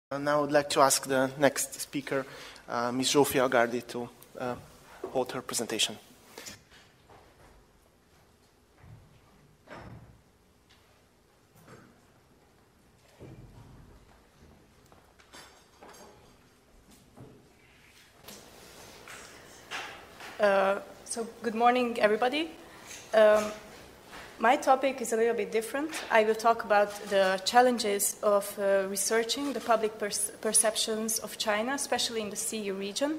Now I would like to ask the next speaker, Ms. Zsófia Agárdy, to hold her presentation. So good morning, everybody. My topic is a little bit different. I will talk about the challenges of researching the public perceptions of China, especially in the CE region.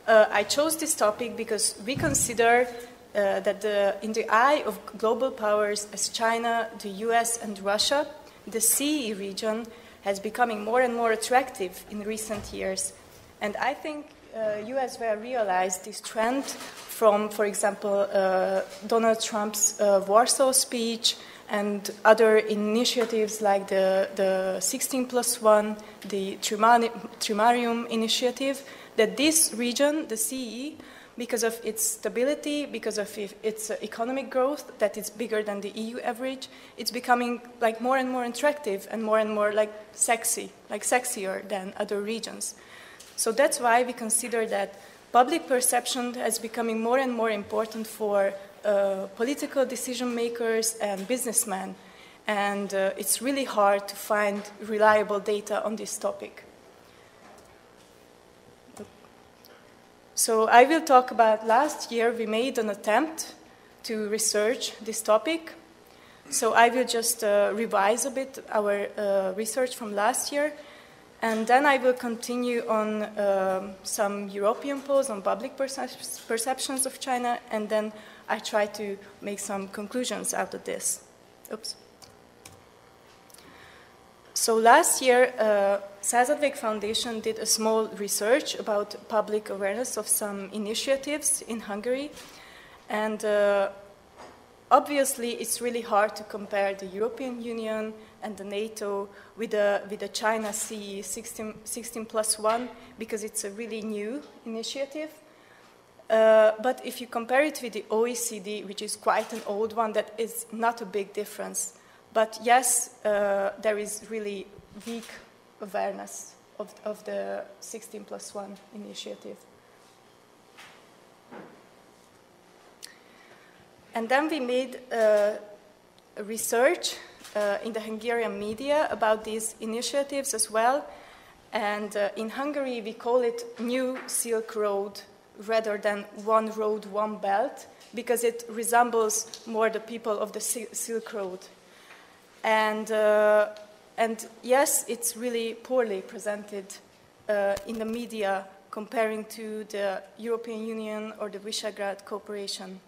I chose this topic because we consider that in the eye of global powers as China, the US, and Russia, the CE region has becoming more and more attractive in recent years. And I think US will realize this trend from, for example, Donald Trump's Warsaw speech and other initiatives like the 16+1, the Trimarium initiative, that this region, the CE, because of its stability, because of its economic growth, that it's bigger than the EU average, it's becoming like more and more attractive and more like sexy, like sexier than other regions. So that's why we consider that public perception is becoming more and more important for political decision makers and businessmen. And it's really hard to find reliable data on this topic. So I will talk about last year we made an attempt to research this topic. So I will just revise a bit our research from last year. And then I will continue on some European polls on public perceptions of China, and then I try to make some conclusions out of this. Oops. So last year, Századvég Foundation did a small research about public awareness of some initiatives in Hungary, and obviously it's really hard to compare the European Union and the NATO with the China CE 16+1 because it's a really new initiative. But if you compare it with the OECD, which is quite an old one, that is not a big difference. But yes, there is really weak awareness of the 16+1 initiative. And then we made a research in the Hungarian media about these initiatives as well. And in Hungary, we call it New Silk Road rather than One Road, One Belt, because it resembles more the people of the Silk Road. And yes, it's really poorly presented in the media comparing to the European Union or the Visegrad cooperation.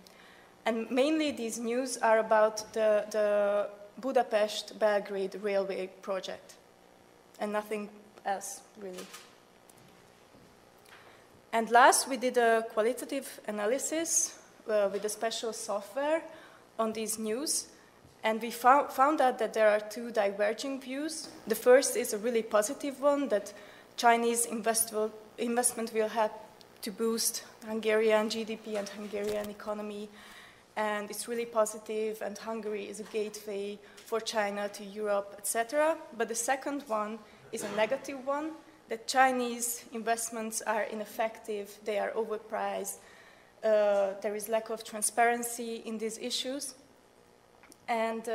And mainly these news are about the Budapest-Belgrade railway project and nothing else, really. And last, we did a qualitative analysis with a special software on these news, and we found out that there are two diverging views. The first is a really positive one, that Chinese investment will help to boost Hungarian GDP and Hungarian economy, and it's really positive, and Hungary is a gateway for China to Europe, etc. But the second one is a negative one, that Chinese investments are ineffective, they are overpriced, there is lack of transparency in these issues, and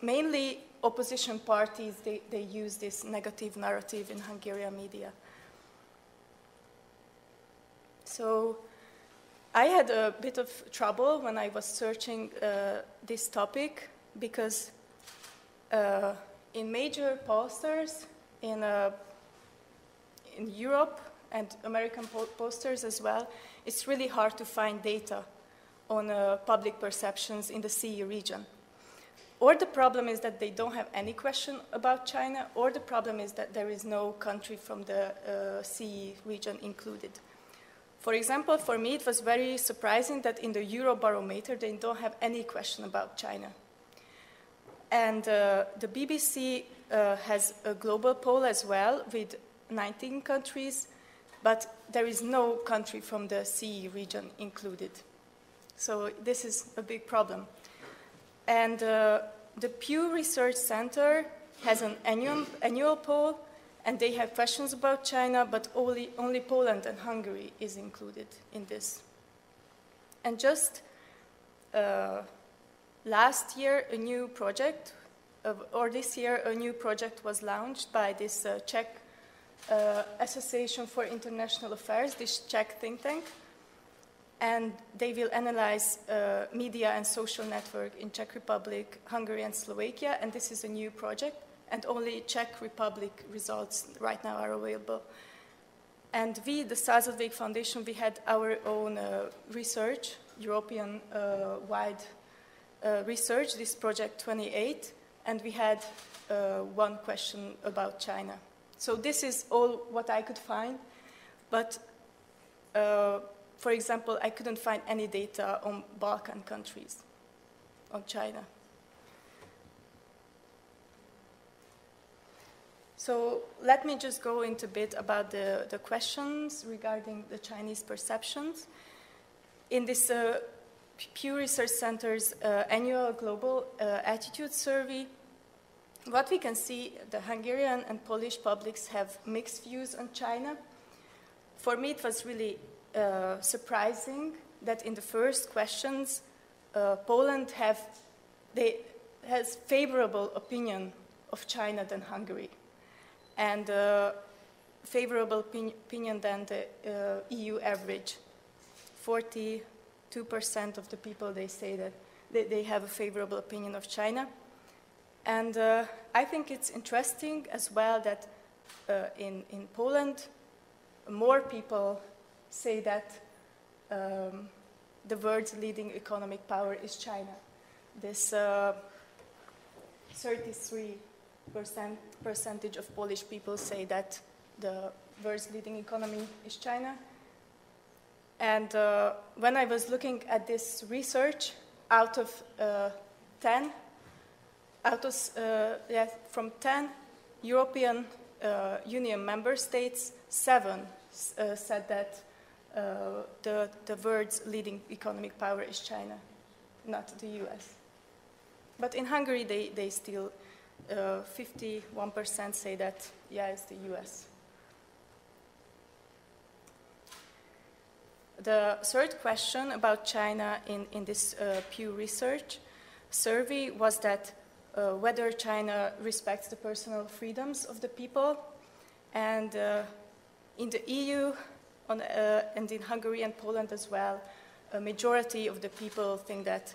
mainly opposition parties, they use this negative narrative in Hungarian media. So I had a bit of trouble when I was searching this topic because in major pollsters in Europe and American pollsters as well, it's really hard to find data on public perceptions in the CE region. Or the problem is that they don't have any question about China, or the problem is that there is no country from the CE region included. For example, for me, it was very surprising that in the Eurobarometer, they don't have any question about China. And the BBC has a global poll as well with 19 countries, but there is no country from the CE region included. So this is a big problem. And the Pew Research Center has an annual poll, And they have questions about China, but only Poland and Hungary is included in this. And just last year, a new project, or this year, a new project was launched by this Czech Association for International Affairs, this Czech think tank. And they will analyze media and social network in Czech Republic, Hungary, and Slovakia. And this is a new project. And only Czech Republic results right now are available. And we, the Századvég Foundation, we had our own research, European-wide research, this project 28, and we had one question about China. So this is all what I could find, but for example, I couldn't find any data on Balkan countries, on China. So let me just go into a bit about the questions regarding the Chinese perceptions. In this Pew Research Center's annual global attitude survey, what we can see, the Hungarian and Polish publics have mixed views on China. For me, it was really surprising that in the first questions, Poland has favorable opinion of China than Hungary, and favorable opinion than the EU average. 42% of the people, they say that they have a favorable opinion of China. And I think it's interesting as well that in Poland, more people say that the world's leading economic power is China. This 33% of Polish people say that the world's leading economy is China. And when I was looking at this research, from 10 European Union member states, 7 said that the world's leading economic power is China, not the US. But in Hungary, they still, 51% say that, yeah, it's the US. The third question about China in this Pew Research survey was that whether China respects the personal freedoms of the people. And in the EU and in Hungary and Poland as well, a majority of the people think that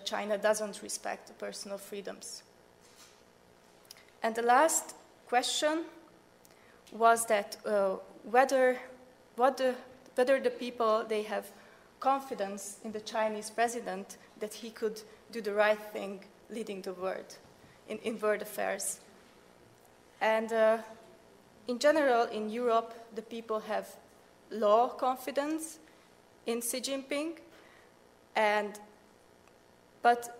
China doesn't respect the personal freedoms. And the last question was that whether the people, they have confidence in the Chinese president that he could do the right thing leading the world in world affairs. And in general, in Europe, the people have low confidence in Xi Jinping. But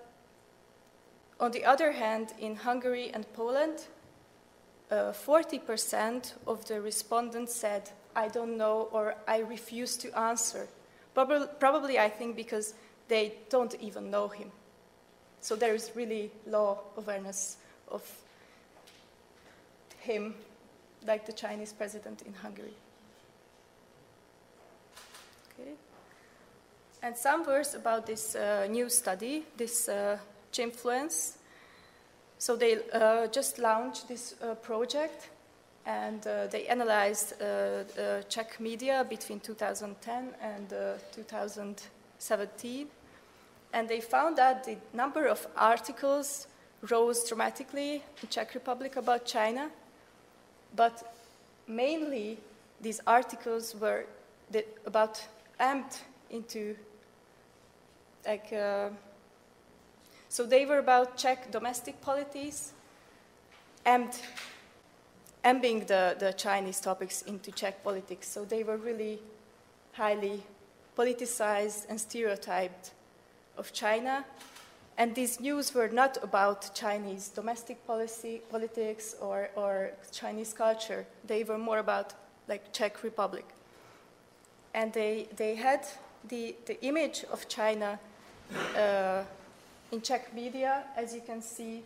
on the other hand, in Hungary and Poland, 40% of the respondents said, I don't know, or I refuse to answer. Probably, I think, because they don't even know him. So there is really low awareness of him, like the Chinese president in Hungary. Okay. And some words about this new study, this Chimfluence. So they just launched this project, and they analyzed Czech media between 2010 and 2017. And they found that the number of articles rose dramatically in Czech Republic about China, but mainly these articles were aimed into, like, so they were about Czech domestic politics, aiming the Chinese topics into Czech politics. So they were really highly politicized and stereotyped of China. And these news were not about Chinese domestic politics or Chinese culture. They were more about, like, Czech Republic. And they had the image of China in Czech media, as you can see.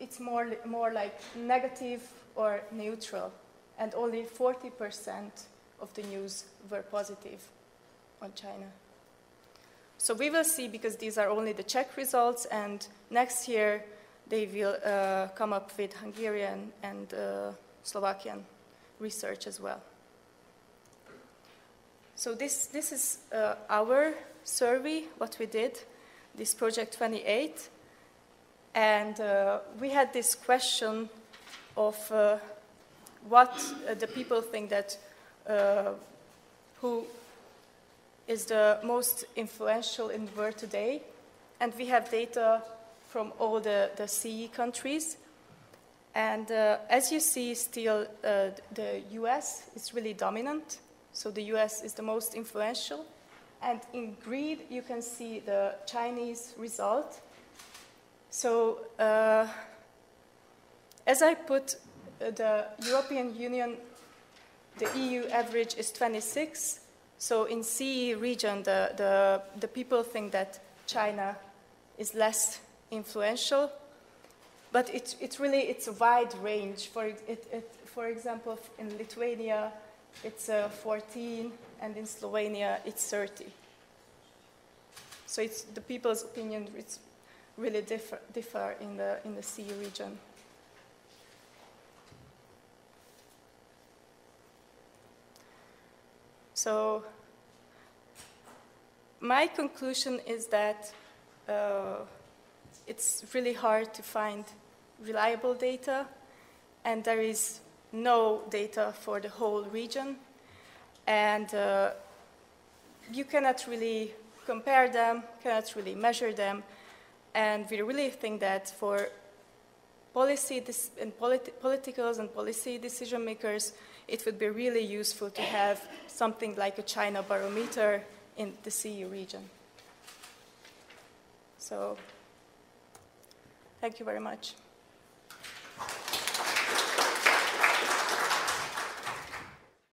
It's more like negative or neutral, and only 40% of the news were positive on China. So we will see, because these are only the Czech results, and next year they will come up with Hungarian and Slovakian research as well. So this is our survey, what we did, this Project 28. And we had this question of what the people think that who is the most influential in the world today. And we have data from all the CE countries. And as you see, still the US is really dominant. So the US is the most influential. And in green, you can see the Chinese result. So as I put the European Union, the EU average is 26. So in CE region, the people think that China is less influential. But it's a wide range. For example, in Lithuania, it's 14, and in Slovenia, it's 30. So it's the people's opinion. It's really differ in the CE region. So my conclusion is that it's really hard to find reliable data, and there is no data for the whole region, and you cannot really compare them, cannot really measure them, and we really think that for politicals and policy decision makers, it would be really useful to have something like a China barometer in the CE region. So, thank you very much.